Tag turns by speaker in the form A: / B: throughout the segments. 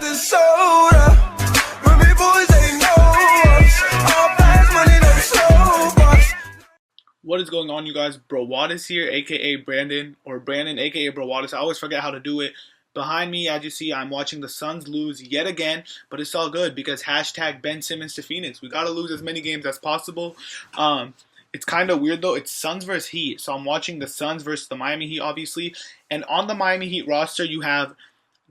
A: the soda. When we boys they know us. All fast money never slow us.
B: What is going on, you guys? Browadis here, aka Brandon, or Brandon, aka Browadis. I always forget how to do it. Behind me, as you see, I'm watching the Suns lose yet again, but it's all good because hashtag Ben Simmons to Phoenix. We gotta lose as many games as possible. It's kind of weird though. It's Suns versus Heat, so I'm watching the Suns versus the Miami Heat, obviously. And on the Miami Heat roster, you have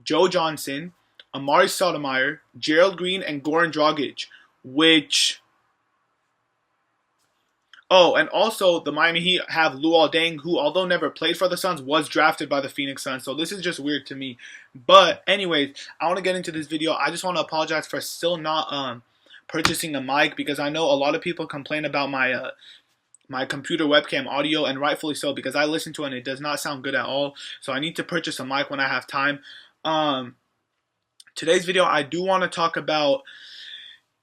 B: Joe Johnson, Amari Stoudemire, Gerald Green, and Goran Dragic, which... Oh, and also the Miami Heat have Luol Deng, who, although never played for the Suns, was drafted by the Phoenix Suns. So this is just weird to me. But anyways, I want to get into this video. I just want to apologize for still not purchasing a mic because I know a lot of people complain about my my computer webcam audio, and rightfully so because I listen to it and it does not sound good at all. So I need to purchase a mic when I have time. Today's video, I do want to talk about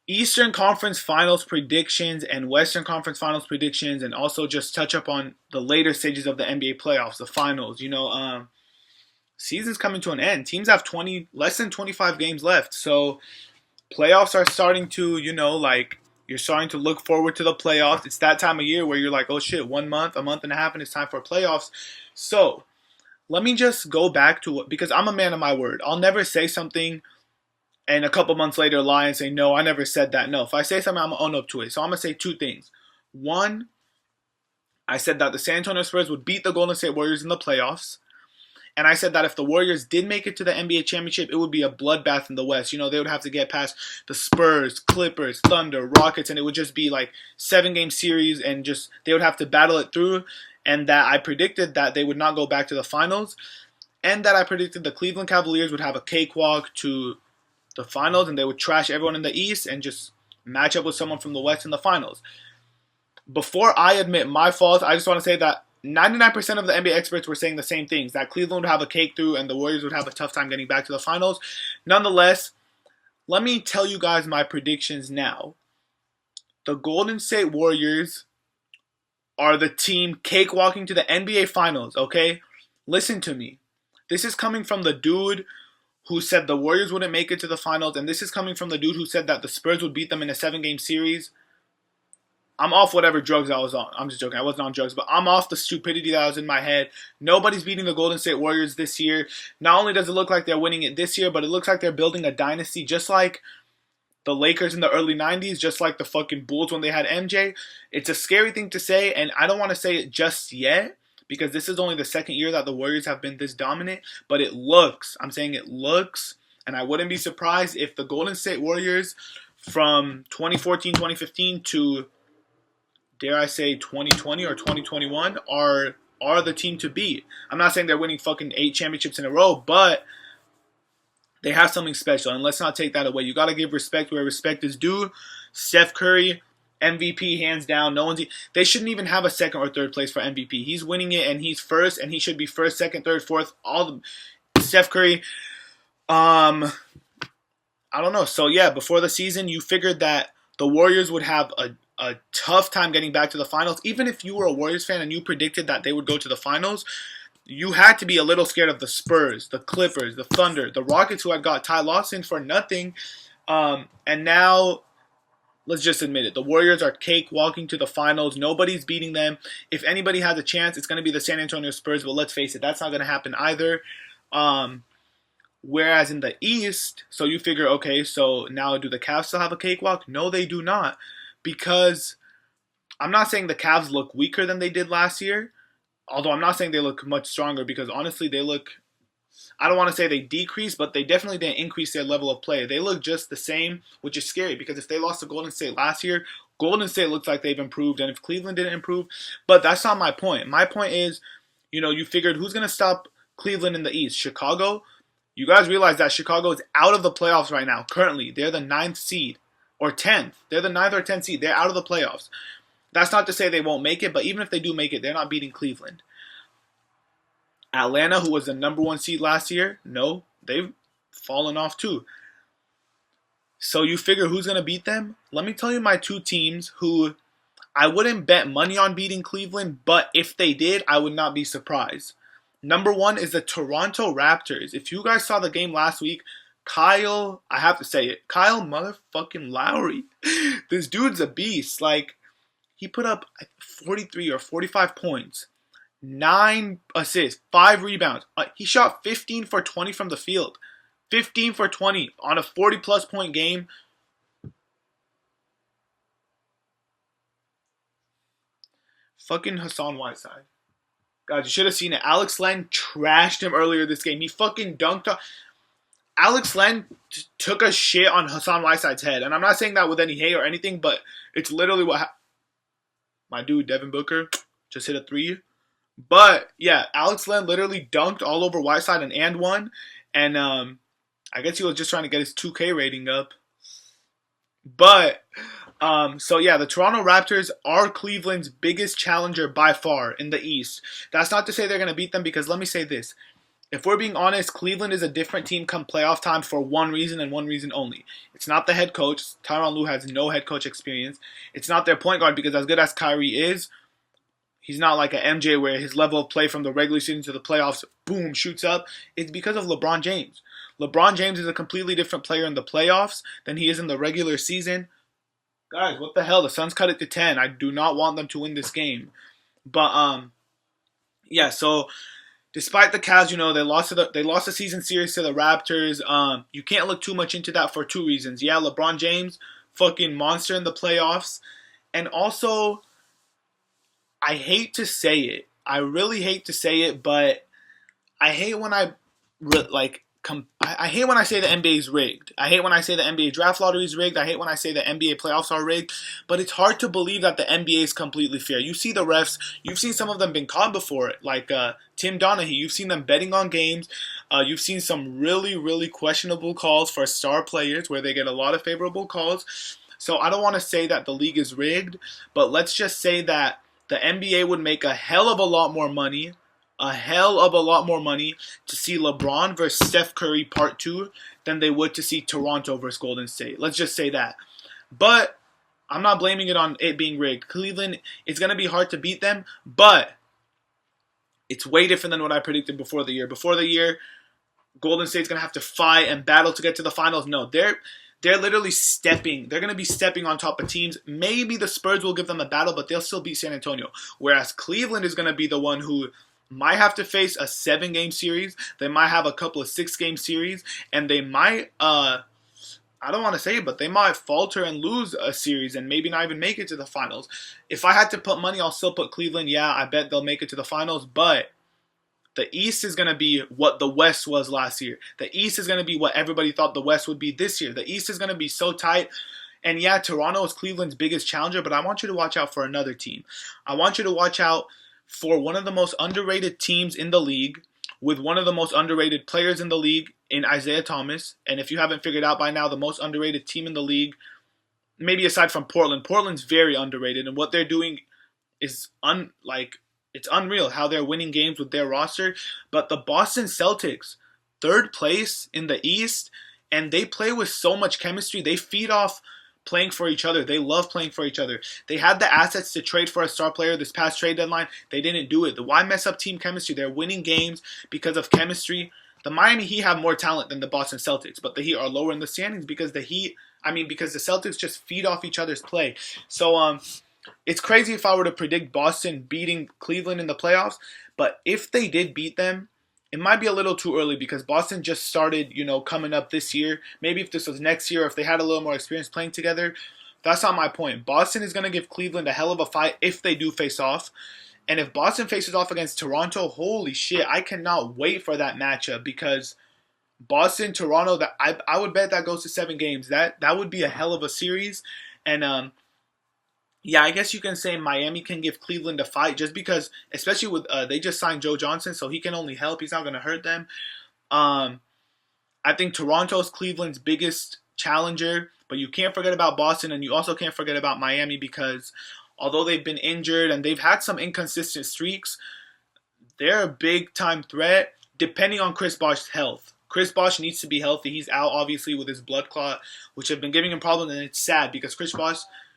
B: Eastern Conference Finals predictions and Western Conference Finals predictions, and also just touch up on the later stages of the NBA playoffs, the finals. You know, season's coming to an end. Teams have less than 25 games left, so playoffs are starting to, you know, like, you're starting to look forward to the playoffs. It's that time of year where you're like, oh shit, 1 month, a month and a half, and it's time for playoffs. So let me just go back to what, because I'm a man of my word. I'll never say something and a couple months later lie and say, no, I never said that. No, if I say something, I'm going to own up to it. So I'm going to say two things. One, I said that the San Antonio Spurs would beat the Golden State Warriors in the playoffs. And I said that if the Warriors did make it to the NBA championship, it would be a bloodbath in the West. You know, they would have to get past the Spurs, Clippers, Thunder, Rockets, and it would just be like 7-game series, and just they would have to battle it through. And that I predicted that they would not go back to the finals. And that I predicted the Cleveland Cavaliers would have a cakewalk to the finals, and they would trash everyone in the East and just match up with someone from the West in the finals. Before I admit my fault, I just want to say that 99% of the NBA experts were saying the same things, that Cleveland would have a cake through and the Warriors would have a tough time getting back to the finals. Nonetheless, let me tell you guys my predictions now. The Golden State Warriors are the team cakewalking to the NBA finals, okay? Listen to me. This is coming from the dude who said the Warriors wouldn't make it to the finals, and this is coming from the dude who said that the Spurs would beat them in a 7-game series. I'm off whatever drugs I was on. I'm just joking. I wasn't on drugs, but I'm off the stupidity that was in my head. Nobody's beating the Golden State Warriors this year. Not only does it look like they're winning it this year, but it looks like they're building a dynasty just like the Lakers in the early 90s, just like the fucking Bulls when they had MJ. It's a scary thing to say, and I don't want to say it just yet, because this is only the second year that the Warriors have been this dominant, but it looks, I'm saying it looks, and I wouldn't be surprised if the Golden State Warriors from 2014, 2015 to, dare I say, 2020 or 2021 are the team to beat. I'm not saying they're winning fucking 8 championships in a row, but they have something special, and let's not take that away. You got to give respect where respect is due. Steph Curry, MVP hands down. They shouldn't even have a second or third place for MVP. He's winning it, and he's first, and he should be first, second, third, fourth. Steph Curry. I don't know. So yeah, before the season, you figured that the Warriors would have a tough time getting back to the finals. Even if you were a Warriors fan and you predicted that they would go to the finals, you had to be a little scared of the Spurs, the Clippers, the Thunder, the Rockets, who had got Ty Lawson for nothing, and now, let's just admit it. The Warriors are cakewalking to the finals. Nobody's beating them. If anybody has a chance, it's going to be the San Antonio Spurs. But let's face it, that's not going to happen either. Whereas in the East, so you figure, okay, so now do the Cavs still have a cakewalk? No, they do not. Because I'm not saying the Cavs look weaker than they did last year. Although I'm not saying they look much stronger, because honestly they look... I don't want to say they decreased, but they definitely didn't increase their level of play. They look just the same, which is scary, because if they lost to Golden State last year, Golden State looks like they've improved, and if Cleveland didn't improve, but that's not my point. My point is, you know, you figured who's going to stop Cleveland in the East? Chicago? You guys realize that Chicago is out of the playoffs right now, currently. They're the 9th seed, or 10th. They're the 9th or 10th seed. They're out of the playoffs. That's not to say they won't make it, but even if they do make it, they're not beating Cleveland. Atlanta, who was the number 1 seed last year, no, they've fallen off too. So you figure who's going to beat them? Let me tell you my two teams who I wouldn't bet money on beating Cleveland, but if they did, I would not be surprised. Number 1 is the Toronto Raptors. If you guys saw the game last week, Kyle, I have to say it, Kyle motherfucking Lowry. This dude's a beast. Like, he put up 43 or 45 points, 9 assists, 5 rebounds. He shot 15 for 20 from the field. 15 for 20 on a 40-plus point game. Fucking Hassan Whiteside. God, you should have seen it. Alex Len trashed him earlier this game. He fucking dunked on... Alex Len took a shit on Hassan Whiteside's head. And I'm not saying that with any hate or anything, but it's literally what my dude, Devin Booker, just hit a 3. But, yeah, Alex Len literally dunked all over Whiteside and one. And, I guess he was just trying to get his 2K rating up. But, so yeah, the Toronto Raptors are Cleveland's biggest challenger by far in the East. That's not to say they're going to beat them, because let me say this. If we're being honest, Cleveland is a different team come playoff time for one reason and one reason only. It's not the head coach. Tyronn Lue has no head coach experience. It's not their point guard, because as good as Kyrie is, he's not like an MJ where his level of play from the regular season to the playoffs, boom, shoots up. It's because of LeBron James. LeBron James is a completely different player in the playoffs than he is in the regular season. Guys, what the hell? The Suns cut it to 10. I do not want them to win this game. But, yeah, so despite the Cavs, they lost the season series to the Raptors. You can't look too much into that for 2 reasons. Yeah, LeBron James, fucking monster in the playoffs. And also, I hate to say it. I really hate to say it, but I hate when I hate when I say the NBA is rigged. I hate when I say the NBA draft lottery is rigged. I hate when I say the NBA playoffs are rigged. But it's hard to believe that the NBA is completely fair. You see the refs. You've seen some of them been caught before, like Tim Donaghy. You've seen them betting on games. You've seen some really, really questionable calls for star players where they get a lot of favorable calls. So I don't want to say that the league is rigged, but let's just say that the NBA would make a hell of a lot more money to see LeBron versus Steph Curry Part 2 than they would to see Toronto versus Golden State. Let's just say that. But I'm not blaming it on it being rigged. Cleveland, it's going to be hard to beat them, but it's way different than what I predicted before the year. Before the year, Golden State's going to have to fight and battle to get to the finals. No, they're literally stepping. They're going to be stepping on top of teams. Maybe the Spurs will give them a battle, but they'll still beat San Antonio. Whereas Cleveland is going to be the one who might have to face a 7-game series. They might have a couple of 6-game series. And they might, I don't want to say it, but they might falter and lose a series and maybe not even make it to the finals. If I had to put money, I'll still put Cleveland. Yeah, I bet they'll make it to the finals. But the East is going to be what the West was last year. The East is going to be what everybody thought the West would be this year. The East is going to be so tight. And yeah, Toronto is Cleveland's biggest challenger, but I want you to watch out for another team. I want you to watch out for one of the most underrated teams in the league, with one of the most underrated players in the league in Isaiah Thomas. And if you haven't figured out by now, the most underrated team in the league, maybe aside from Portland. Portland's very underrated, and what they're doing is it's unreal how they're winning games with their roster. But the Boston Celtics, 3rd place in the East, and they play with so much chemistry. They feed off playing for each other. They love playing for each other. They had the assets to trade for a star player this past trade deadline. They didn't do it. Why mess up team chemistry? They're winning games because of chemistry. The Miami Heat have more talent than the Boston Celtics, but the Heat are lower in the standings because the Celtics just feed off each other's play. So it's crazy if I were to predict Boston beating Cleveland in the playoffs, but if they did beat them, it might be a little too early because Boston just started, coming up this year. Maybe if this was next year or if they had a little more experience playing together, that's not my point. Boston is going to give Cleveland a hell of a fight if they do face off. And if Boston faces off against Toronto, holy shit, I cannot wait for that matchup because Boston, Toronto, I would bet that goes to 7 games. That would be a hell of a series. And yeah, I guess you can say Miami can give Cleveland a fight just because, especially with they just signed Joe Johnson, so he can only help. He's not going to hurt them. I think Toronto's Cleveland's biggest challenger, but you can't forget about Boston, and you also can't forget about Miami because although they've been injured and they've had some inconsistent streaks, they're a big-time threat depending on Chris Bosh's health. Chris Bosh needs to be healthy. He's out, obviously, with his blood clot, which have been giving him problems, and it's sad because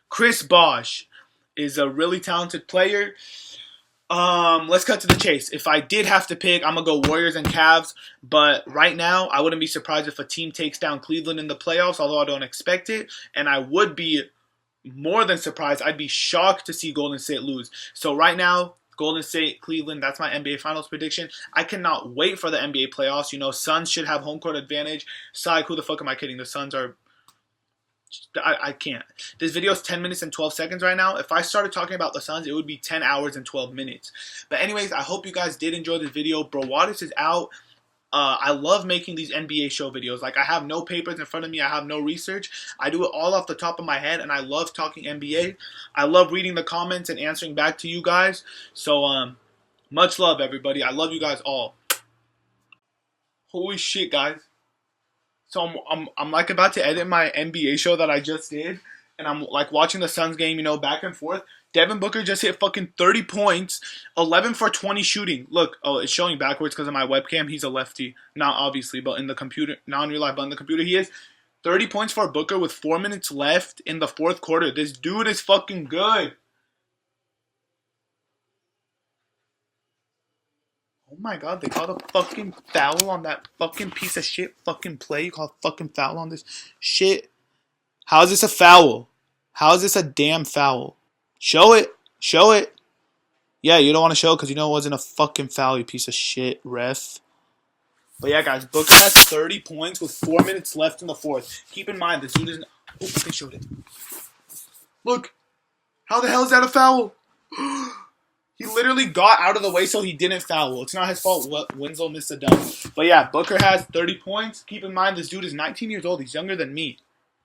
B: Chris Bosh is a really talented player. Let's cut to the chase. If I did have to pick, I'm gonna go Warriors and Cavs. But right now, I wouldn't be surprised if a team takes down Cleveland in the playoffs, although I don't expect it. And I would be more than surprised. I'd be shocked to see Golden State lose. So right now, Golden State, Cleveland, that's my NBA Finals prediction. I cannot wait for the NBA playoffs. You know, Suns should have home court advantage. Psych, who the fuck am I kidding? The Suns are... I can't. This video is 10 minutes and 12 seconds right now. If I started talking about the Suns, it would be 10 hours and 12 minutes. But anyways, I hope you guys did enjoy this video. Bro Waters is out. I love making these NBA show videos. Like, I have no papers in front of me. I have no research. I do it all off the top of my head, and I love talking NBA. I love reading the comments and answering back to you guys. So, much love, everybody. I love you guys all. Holy shit, guys. So I'm like about to edit my NBA show that I just did, and I'm like watching the Suns game, you know, back and forth. Devin Booker just hit fucking 30 points, 11 for 20 shooting. Look, oh, it's showing backwards because of my webcam. He's a lefty, not obviously, but in the computer, not in real life, but in the computer he is. 30 points for Booker with 4 minutes left in the fourth quarter. This dude is fucking good. Oh my god, they called a fucking foul on that fucking piece of shit fucking play. You call a fucking foul on this shit? How is this a foul? How is this a damn foul? Show it. Show it. Yeah, you don't want to show it because you know it wasn't a fucking foul, you piece of shit, ref. But yeah, guys, Booker has 30 points with 4 minutes left in the fourth. Keep in mind, this dude isn't... Oh, they showed it. Look. How the hell is that a foul? He literally got out of the way so he didn't foul. It's not his fault Winslow missed a dunk. But yeah, Booker has 30 points. Keep in mind, this dude is 19 years old. He's younger than me.